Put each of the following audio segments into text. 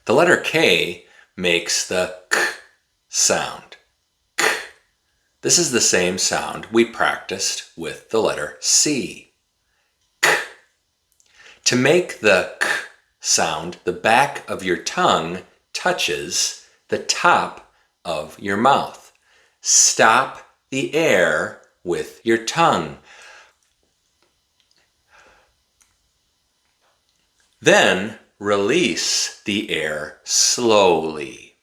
The letter K makes the k sound. K. This is the same sound we practiced with the letter C. K. To make the k sound, the back of your tongue touches the top of your mouth. Stop the air with your tongue. Then release the air slowly.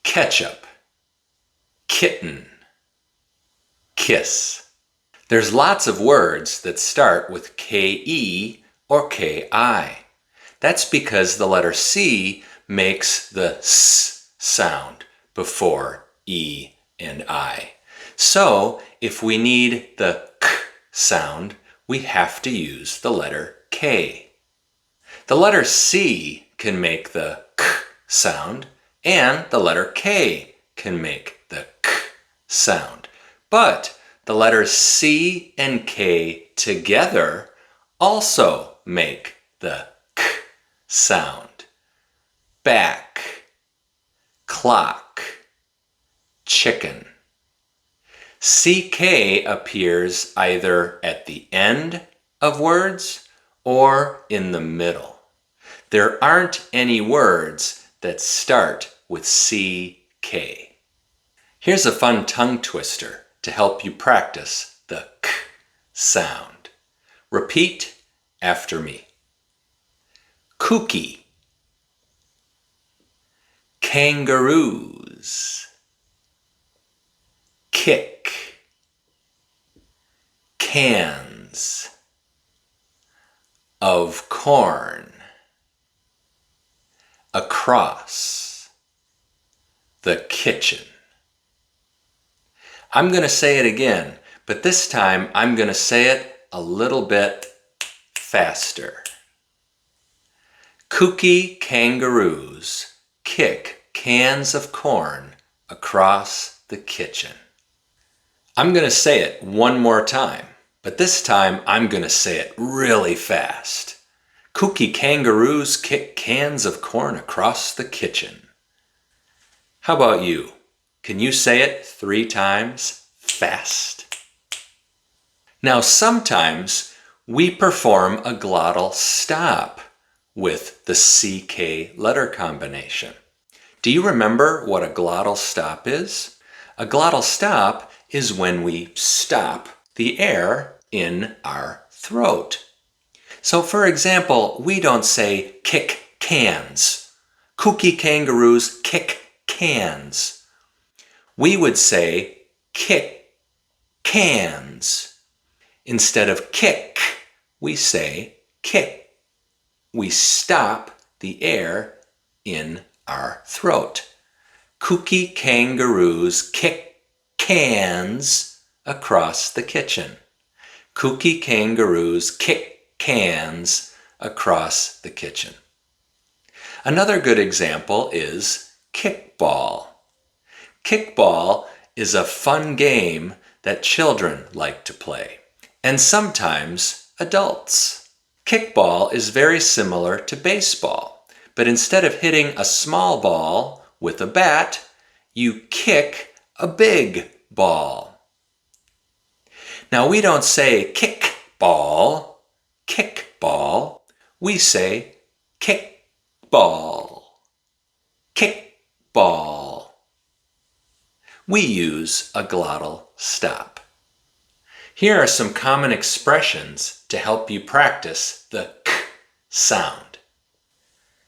Ketchup, kitten, kiss. There's lots of words that start with K-E or K-I. That's because the letter C makes the S sound before E and I. So if we need the K sound, we have to use the letter K. The letter C can make the K sound, and the letter K can make the K sound. But the letters C and K together also make the K sound. Back, clock, chicken. CK appears either at the end of words or in the middle. There aren't any words that start with CK. Here's a fun tongue twister to help you practice the K sound. Repeat after me. Kooky, kangaroos, kick, cans of corn, across the kitchen. I'm going to say it again, but this time I'm going to say it a little bit faster. Kooky kangaroos kick cans of corn across the kitchen. I'm going to say it one more time, but this time I'm going to say it really fast. Kooky kangaroos kick cans of corn across the kitchen. How about you? Can you say it 3 times fast? Now sometimes we perform a glottal stop with the CK letter combination. Do you remember what a glottal stop is? A glottal stop is when we stop the air in our throat. So for example, we don't say kick cans. Kooky kangaroos kick cans. We would say kick cans. Instead of kick, we say kick. We stop the air in our throat. Kooky kangaroos kick cans across the kitchen. Kooky kangaroos kick cans across the kitchen. Another good example is kickball. Kickball is a fun game that children like to play, and sometimes adults. Kickball is very similar to baseball, but instead of hitting a small ball with a bat, you kick a big ball. Now we don't say kickball, kickball. We say kickball, kickball. We use a glottal stop. Here are some common expressions to help you practice the K sound.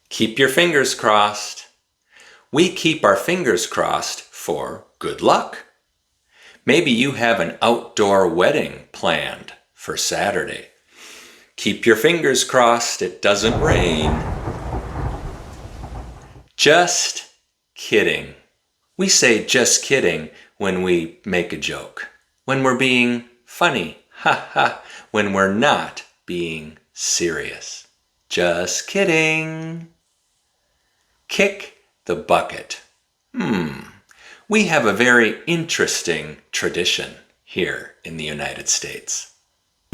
Keep your fingers crossed. We keep our fingers crossed for good luck. Maybe you have an outdoor wedding planned for Saturday. Keep your fingers crossed it doesn't rain. Just kidding. We say just kidding when we make a joke, when we're being funny, ha ha, when we're not being serious. Just kidding. Kick the bucket. We have a very interesting tradition here in the United States.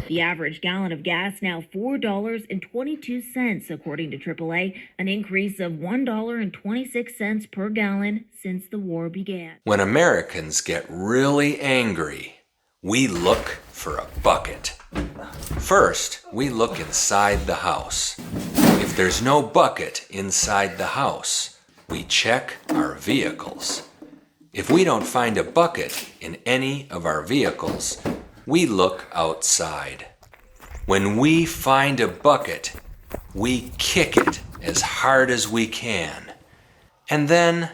The average gallon of gas now $4.22, according to AAA, an increase of $1.26 per gallon since the war began. When Americans get really angry, we look for a bucket. First, we look inside the house. If there's no bucket inside the house, we check our vehicles. If we don't find a bucket in any of our vehicles, we look outside. When we find a bucket, we kick it as hard as we can. And then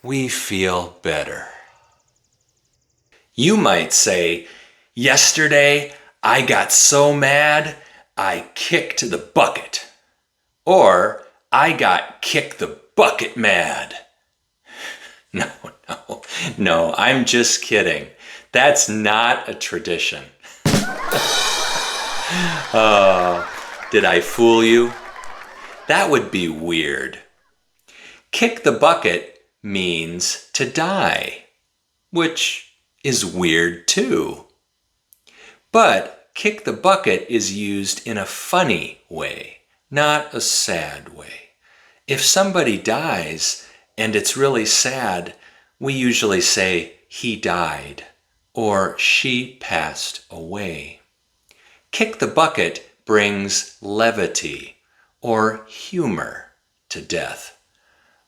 we feel better. You might say, yesterday I got so mad I kicked the bucket. Or I got kicked the bucket mad. No, I'm just kidding. That's not a tradition. Did I fool you? That would be weird. Kick the bucket means to die, which is weird too. But kick the bucket is used in a funny way, not a sad way. If somebody dies and it's really sad, we usually say he died or she passed away. Kick the bucket brings levity or humor to death.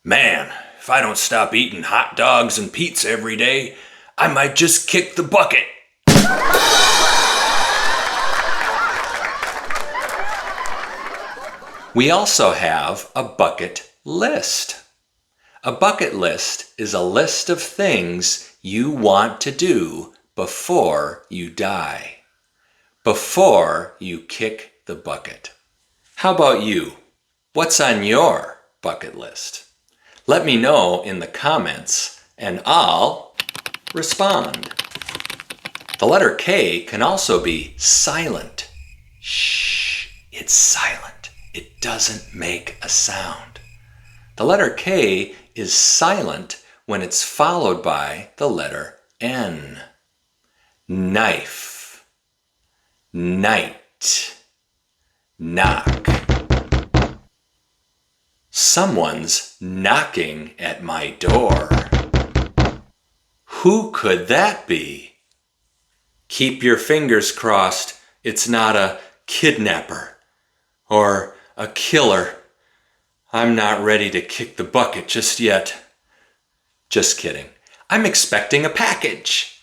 Man, if I don't stop eating hot dogs and pizza every day, I might just kick the bucket. We also have a bucket list. A bucket list is a list of things you want to do before you die, before you kick the bucket. How about you? What's on your bucket list? Let me know in the comments and I'll respond. The letter K can also be silent. Shh, it's silent. It doesn't make a sound. The letter K is silent when it's followed by the letter N. Knife, night, knock. Someone's knocking at my door. Who could that be? Keep your fingers crossed it's not a kidnapper or a killer. I'm not ready to kick the bucket just yet. Just kidding. I'm expecting a package.